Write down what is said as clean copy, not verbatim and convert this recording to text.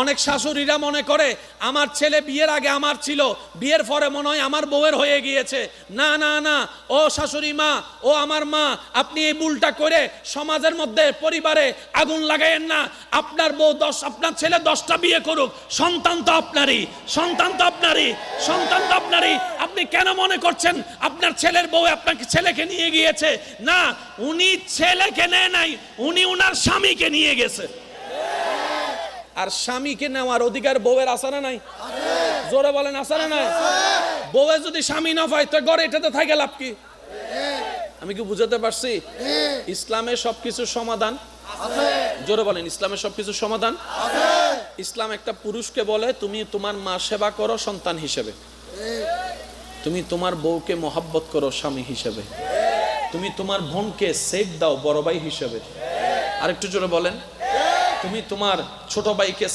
অনেক শাশুড়িরা মনে করে আমার ছেলে বিয়ের আগে আমার ছিল, বিয়ের পরে মনে হয় আমার বউয়ের হয়ে গিয়েছে। না না না, ও শাশুড়ি মা, ও আমার মা, আপনি এই ভুলটা করে সমাজের মধ্যে পরিবারে আগুন লাগাইয়েন না। আপনার বউ আপনার ছেলে 10টা বিয়ে করুক, সন্তান তো আপনারই, সন্তান তো আপনারই, সন্তান তো আপনারই। আপনি কেন মনে করছেন আপনার ছেলের বউ আপনাকে ছেলেকে নিয়ে গিয়েছে? না, উনি ছেলেকে নেয় নাই, উনি উনার স্বামীকে নিয়ে গেছে। আর স্বামীকে নেওয়ার অধিকার বউয়ের আছে না নাই? জোরে বলেন, আছে না নাই? বউয়ে যদি স্বামী না পায় তো ঘরে এটাতে থাকে লাভ কি? আমি কি বুঝাতে পারছি? ইসলামের সবকিছু সমাধান আছে। জোরে বলেন, ইসলামের সবকিছু সমাধান আছে। ইসলাম একটা পুরুষকে বলে তুমি তোমার মা সেবা করো সন্তান হিসেবে, তুমি তোমার বউকে মহব্বত করো স্বামী হিসেবে, তুমি তোমার বোনকে সেফ দাও বড় ভাই হিসেবে। আরেকটু জোরে বলেন, তুমি তোমার ছোট ভাইকে